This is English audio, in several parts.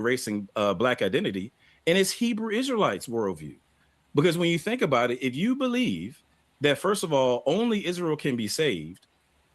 erasing black identity, and it's Hebrew Israelites worldview. Because when you think about it, if you believe that, first of all, only Israel can be saved,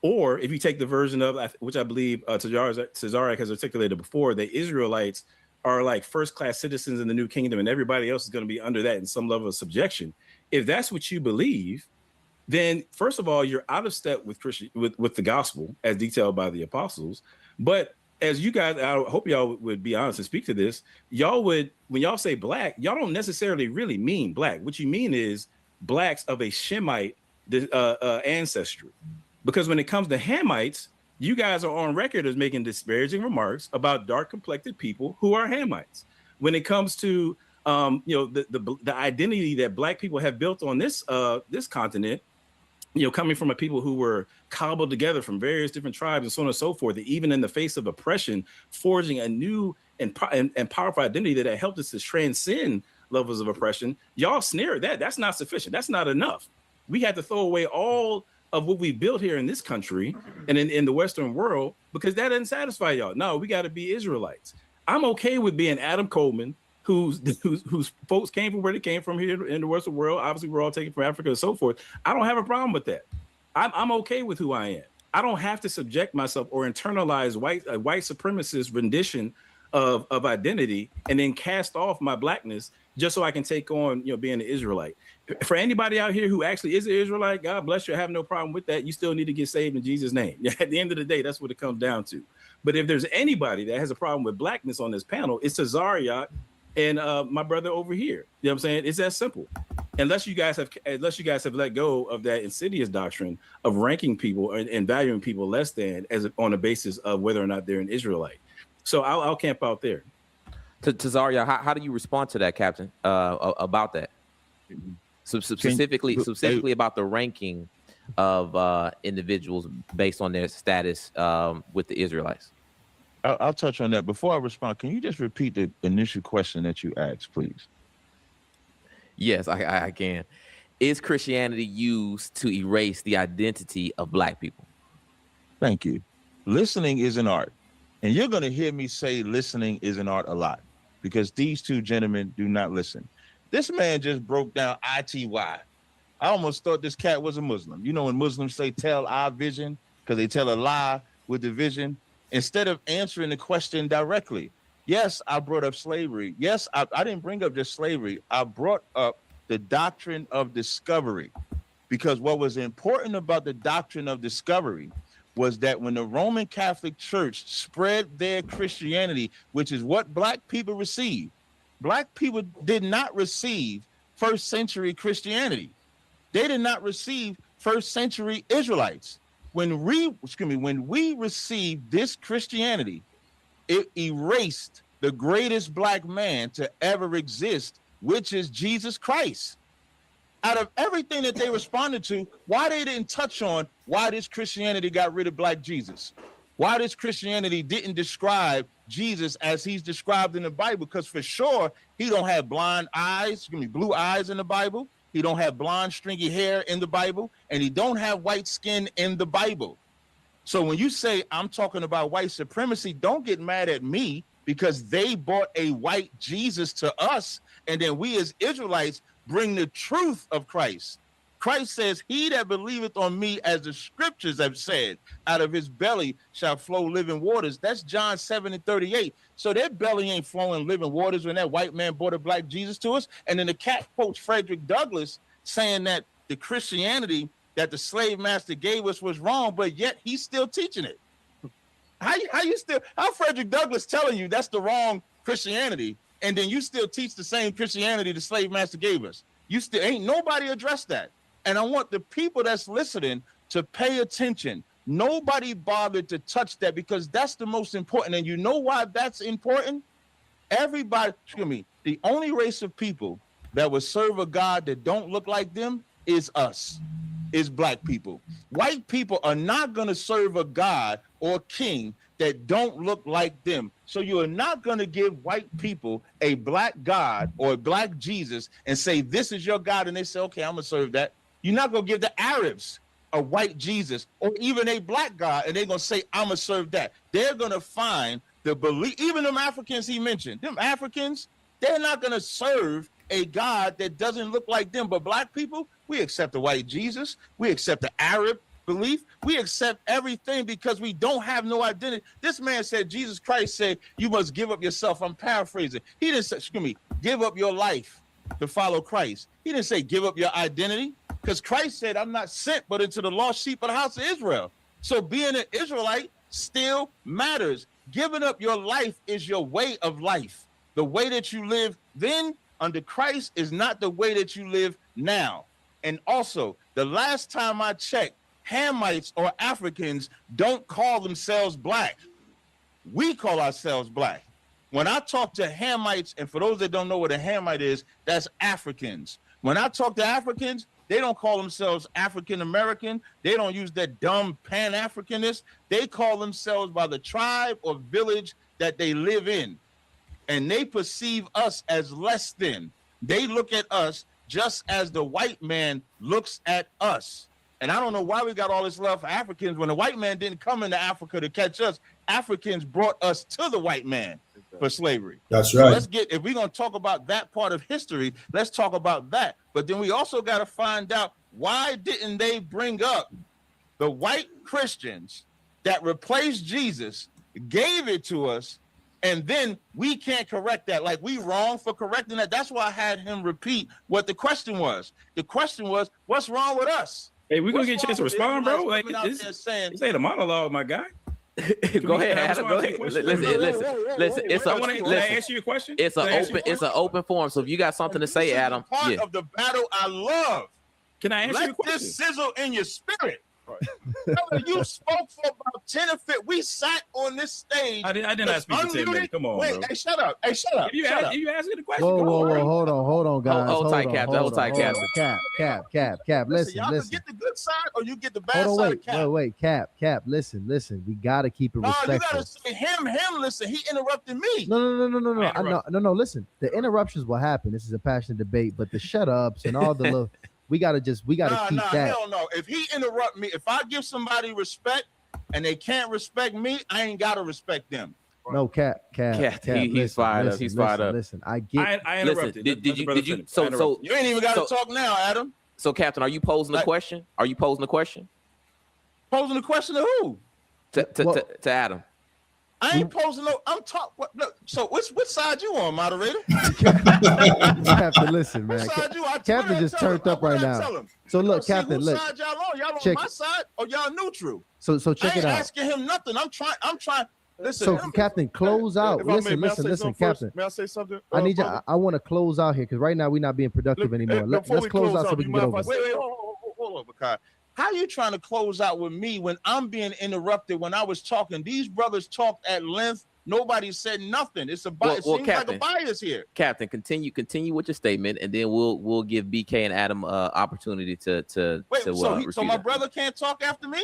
or if you take the version of, which I believe Cesarek has articulated before, that Israelites are like first-class citizens in the new kingdom and everybody else is going to be under that in some level of subjection. If that's what you believe, then first of all, you're out of step with with the gospel as detailed by the apostles. But as you guys, I hope y'all would be honest and speak to this, y'all would, when y'all say black, y'all don't necessarily really mean black. What you mean is blacks of a Shemite ancestry. Because when it comes to Hamites, you guys are on record as making disparaging remarks about dark-complected people who are Hamites. When it comes to the identity that black people have built on this continent, coming from a people who were cobbled together from various different tribes and so on and so forth, even in the face of oppression, forging a new and powerful identity that helped us to transcend levels of oppression, y'all sneer at that. That's not sufficient. That's not enough. We had to throw away all of what we built here in this country and in the Western world because that doesn't satisfy y'all. No, we got to be Israelites. I'm okay with being Adam Coleman, whose folks came from where they came from here in the Western world. Obviously, we're all taken from Africa and so forth. I don't have a problem with that. I'm okay with who I am. I don't have to subject myself or internalize white supremacist rendition of identity and then cast off my blackness just so I can take on, being an Israelite. For anybody out here who actually is an Israelite, God bless you. I have no problem with that. You still need to get saved in Jesus' name. At the end of the day, that's what it comes down to. But if there's anybody that has a problem with blackness on this panel, it's Cesariak and my brother over here. You know what I'm saying? It's that simple. Unless you guys have let go of that insidious doctrine of ranking people and valuing people less than on a basis of whether or not they're an Israelite. So I'll camp out there. Tazaria, how do you respond to that, Captain? About that, specifically about the ranking of individuals based on their status with the Israelites. I'll touch on that. Before I respond, can you just repeat the initial question that you asked, please? Yes, I can. Is Christianity used to erase the identity of black people? Thank you. Listening is an art. And you're going to hear me say listening is an art a lot because these two gentlemen do not listen. This man just broke down ITY. I almost thought this cat was a Muslim. You know, when Muslims say tell our vision because they tell a lie with the vision, instead of answering the question directly. Yes, I brought up slavery. Yes, I didn't bring up just slavery. I brought up the doctrine of discovery because what was important about the doctrine of discovery was that when the Roman Catholic Church spread their Christianity, which is what black people received, black people did not receive first century Christianity. They did not receive first century Israelites. When we received this Christianity, it erased the greatest black man to ever exist, which is Jesus Christ. Out of everything that they responded to, why they didn't touch on why this Christianity got rid of black Jesus? Why this Christianity didn't describe Jesus as he's described in the Bible? Because for sure, he don't have blind eyes, blue eyes in the Bible. He don't have blonde, stringy hair in the Bible, and he don't have white skin in the Bible. So when you say I'm talking about white supremacy, don't get mad at me because they brought a white Jesus to us, and then we as Israelites bring the truth of Christ. Christ says, he that believeth on me, as the scriptures have said, out of his belly shall flow living waters. That's John 7:38. So their belly ain't flowing living waters when that white man brought a black Jesus to us. And then the cat quotes Frederick Douglass saying that the Christianity that the slave master gave us was wrong, but yet he's still teaching it. How Frederick Douglass telling you that's the wrong Christianity, and then you still teach the same Christianity the slave master gave us? You still ain't nobody addressed that. And I want the people that's listening to pay attention. Nobody bothered to touch that because that's the most important. And you know why that's important? The only race of people that will serve a God that don't look like them is us, is black people. White people are not going to serve a God or king that don't look like them. So you are not going to give white people a black God or a black Jesus and say, this is your God. And they say, okay, I'm going to serve that. You're not going to give the Arabs a white Jesus or even a black God, and they're going to say, I'm going to serve that. They're going to find the belief, even them Africans he mentioned, them Africans, they're not going to serve a God that doesn't look like them. But black people, we accept the white Jesus. We accept the Arab belief. We accept everything because we don't have no identity. This man said, Jesus Christ said, you must give up yourself. I'm paraphrasing. He didn't say, excuse me, give up your life to follow Christ. He didn't say give up your identity, because Christ said, I'm not sent but into the lost sheep of the house of Israel. So being an Israelite still matters. Giving up your life is your way of life. The way that you live then under Christ is not the way that you live now. And also, the last time I checked, Hamites or Africans don't call themselves black. We call ourselves black. When I talk to Hamites, and for those that don't know what a Hamite is, that's Africans. When I talk to Africans, they don't call themselves African American. They don't use that dumb Pan-Africanist. They call themselves by the tribe or village that they live in. And they perceive us as less than. They look at us just as the white man looks at us. And I don't know why we got all this love for Africans when the white man didn't come into Africa to catch us. Africans brought us to the white man for slavery. That's right. So let's get, if we're going to talk about that part of history, let's talk about that. But then we also got to find out, why didn't they bring up the white Christians that replaced Jesus, gave it to us, and then we can't correct that? Like, we wrong for correcting that. That's why I had him repeat what the question was. The question was, what's wrong with us? Hey, we're gonna get a chance to respond, bro. Like, this ain't a monologue, my guy. Go ahead, Adam. Go ahead. Listen. It's I want to answer your question. It's an open forum. So if you got something to say, Adam, part of the battle I love. Can I answer your question? Let this sizzle in your spirit. Brother, you spoke for about 10 or 15. We sat on this stage. I did not speak for 10 minutes. Come on, wait, bro. Hey, shut up. If you asking the question. Whoa, hold on, guys. Hold tight, Captain. Hold tight, Captain. Cap. Listen. Y'all can get the good side or you get the bad side of Cap. Wait, Cap. Listen. We gotta keep it respectful. You gotta say him. Listen, he interrupted me. No. Listen, the interruptions will happen. This is a passionate debate, but the shut ups and all the little. We gotta keep that. Hell no. If he interrupt me, if I give somebody respect and they can't respect me, I ain't gotta respect them. No, Cap. He's fired up. He's fired up. Listen, I get. I interrupted. Did you? So you ain't even got to talk now, Adam. So, Captain, are you posing the question? Posing the question to who? To Adam. I ain't posing no. I'm talking. So which side you on, moderator? Captain, listen, man. Captain just turned up right now. So look, Captain, look. Side y'all on? Y'all on my side or y'all neutral? So check it out. I ain't asking him nothing. I'm trying. Listen. So Captain, close out. Listen, Captain. May I say something? I need you. I want to close out here because right now we're not being productive anymore. Let's close out so we can get over. Wait, hold on, Bakar. How you trying to close out with me when I'm being interrupted when I was talking? These brothers talked at length. Nobody said nothing. It's a bias. It seems Captain, like a bias here. Captain, continue with your statement, and then we'll give BK and Adam opportunity to wait. So my brother can't talk after me?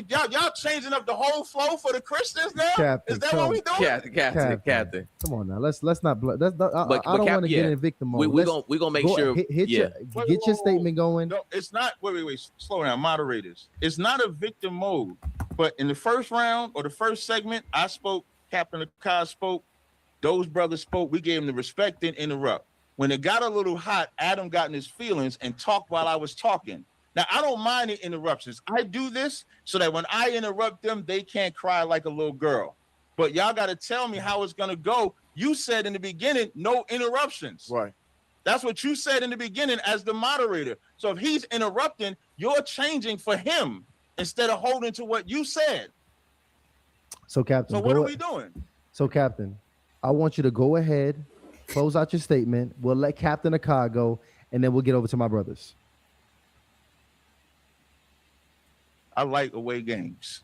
Y'all changing up the whole flow for the Christians now. Captain, is that what we doing? Captain. Come on now, let's not. I don't want to get in victim mode. We're gonna make sure. Get your statement going. No, it's not. Wait. Slow down, moderators. It's not a victim mode. But in the first round or the first segment, I spoke. Captain Akai spoke. Those brothers spoke. We gave them the respect and interrupt. When it got a little hot, Adam got in his feelings and talked while I was talking. Now, I don't mind the interruptions. I do this so that when I interrupt them, they can't cry like a little girl. But y'all got to tell me how it's going to go. You said in the beginning, no interruptions. Right. That's what you said in the beginning as the moderator. So if he's interrupting, you're changing for him instead of holding to what you said. So, Captain. So what are we doing? So, Captain, I want you to go ahead, close out your statement. We'll let Captain Akai go, and then we'll get over to my brothers. I like away games.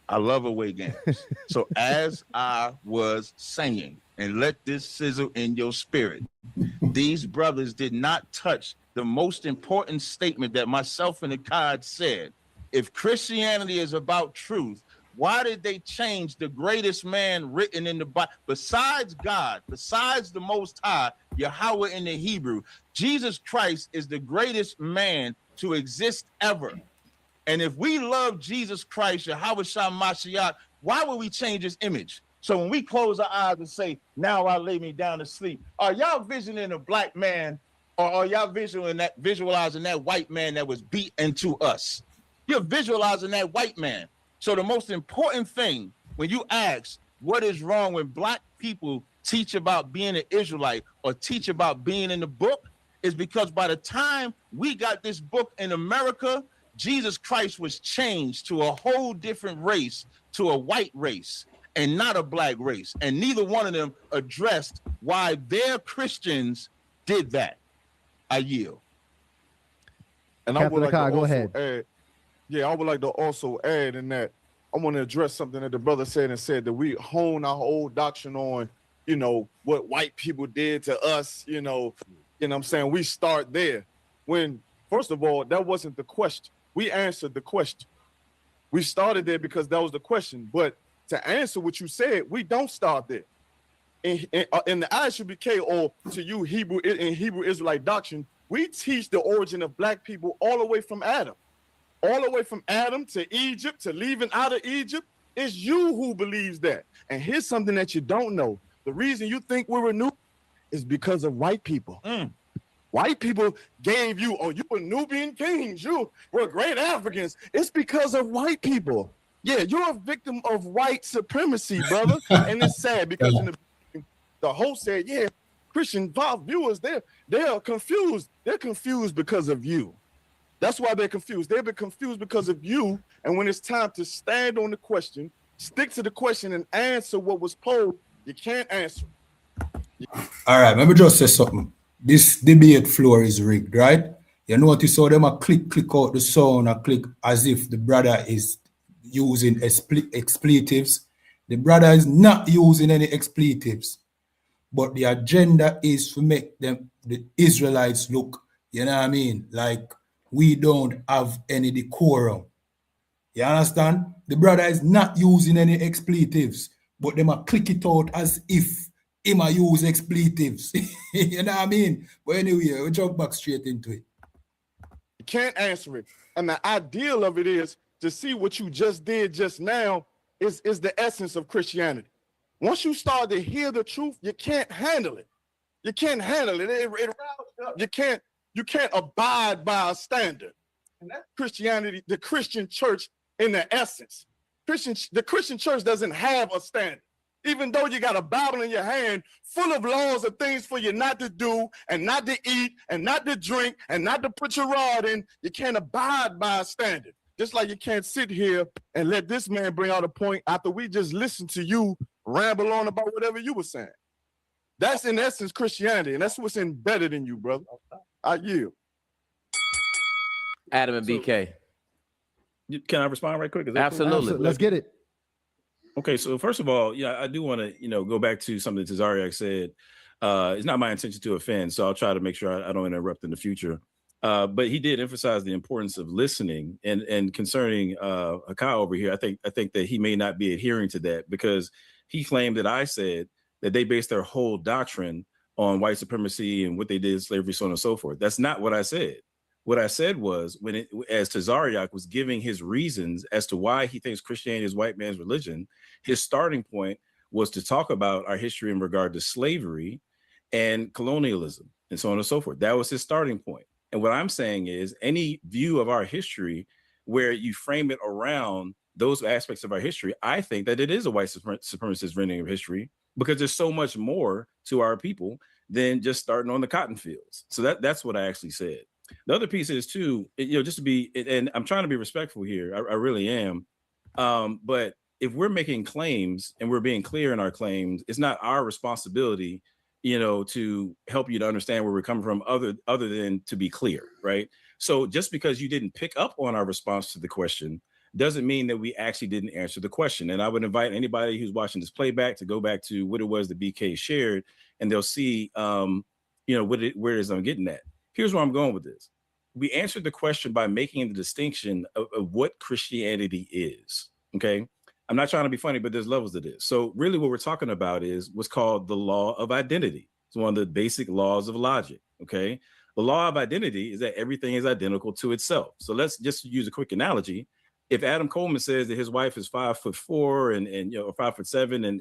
I love away games. So as I was saying, and let this sizzle in your spirit, these brothers did not touch the most important statement that myself and Akkad said. If Christianity is about truth, why did they change the greatest man written in the Bible? Besides God, besides the Most High, Yahweh in the Hebrew, Jesus Christ is the greatest man to exist ever. And if we love Jesus Christ, Yahweh Shah Mashiach, why would we change his image? So when we close our eyes and say, now I lay me down to sleep, are y'all visioning a black man, or are y'all visualizing that white man that was beat into us? You're visualizing that white man. So the most important thing when you ask what is wrong when black people teach about being an Israelite or teach about being in the book is because by the time we got this book in America, Jesus Christ was changed to a whole different race, to a white race and not a black race. And neither one of them addressed why their Christians did that. I yield. And Captain I would like Akai, to go also ahead. add, yeah, I would like to also add in that I want to address something that the brother said and said that we hone our old doctrine on, you know, what white people did to us, you know what I'm saying? We start there. When, first of all, that wasn't the question. We answered the question. We started there because that was the question. But to answer what you said, we don't start there. In the ISUBK, or to you, Hebrew Israelite doctrine, we teach the origin of black people all the way from Adam. All the way from Adam to Egypt, to leaving out of Egypt. It's you who believes that. And here's something that you don't know. The reason you think we're renewed is because of white people. White people gave you, oh, you were Nubian kings, you were great Africans. It's because of white people. Yeah, you're a victim of white supremacy, brother. And it's sad because in the host said, yeah, Christian viewers, they're confused. They're confused because of you. That's why they're confused. They've been confused because of you. And when it's time to stand on the question, stick to the question and answer what was posed, you can't answer. All right, let me just say something. This debate floor is rigged, right? You notice how them a click out the sound and click as if the brother is using expletives. The brother is not using any expletives, but the agenda is to make them, the Israelites, look, you know what I mean, like we don't have any decorum. You understand? The brother is not using any expletives, but them a click it out as if him a use expletives. You know what I mean? But anyway, we jump back straight into it. You can't answer it. And the ideal of it is to see what you just did just now is the essence of Christianity. Once you start to hear the truth, you can't handle it. You can't handle it. It riles you up. You can't abide by a standard. And that's Christianity, the Christian church in the essence. The Christian church doesn't have a standard. Even though you got a Bible in your hand full of laws of things for you not to do and not to eat and not to drink and not to put your rod in, you can't abide by a standard. Just like you can't sit here and let this man bring out a point after we just listened to you ramble on about whatever you were saying. That's in essence Christianity, and that's what's embedded in you, brother. I yield. Adam and BK. Can I respond right quick? Is that cool? Absolutely. Let's get it. Okay, so first of all, yeah, I do want to, go back to something that Tazariak said. It's not my intention to offend, so I'll try to make sure I don't interrupt in the future. But he did emphasize the importance of listening, and concerning Akai over here, I think that he may not be adhering to that, because he claimed that I said that they based their whole doctrine on white supremacy and what they did in slavery, so on and so forth. That's not what I said. What I said was, as Tazariak was giving his reasons as to why he thinks Christianity is white man's religion, his starting point was to talk about our history in regard to slavery and colonialism and so on and so forth. That was his starting point. And what I'm saying is, any view of our history where you frame it around those aspects of our history, I think that it is a white supremacist rendering of history, because there's so much more to our people than just starting on the cotton fields. So that's what I actually said. The other piece is too, just to be, and I'm trying to be respectful here, I really am. But if we're making claims and we're being clear in our claims, it's not our responsibility, to help you to understand where we're coming from, other than to be clear, right? So just because you didn't pick up on our response to the question doesn't mean that we actually didn't answer the question. And I would invite anybody who's watching this playback to go back to what it was that BK shared, and they'll see, where it is I'm getting at. Here's where I'm going with this. We answered the question by making the distinction of what Christianity is, okay? I'm not trying to be funny, but there's levels to this. So really what we're talking about is what's called the law of identity. It's one of the basic laws of logic, okay? The law of identity is that everything is identical to itself. So let's just use a quick analogy. If Adam Coleman says that his wife is 5'4" and 5'7" and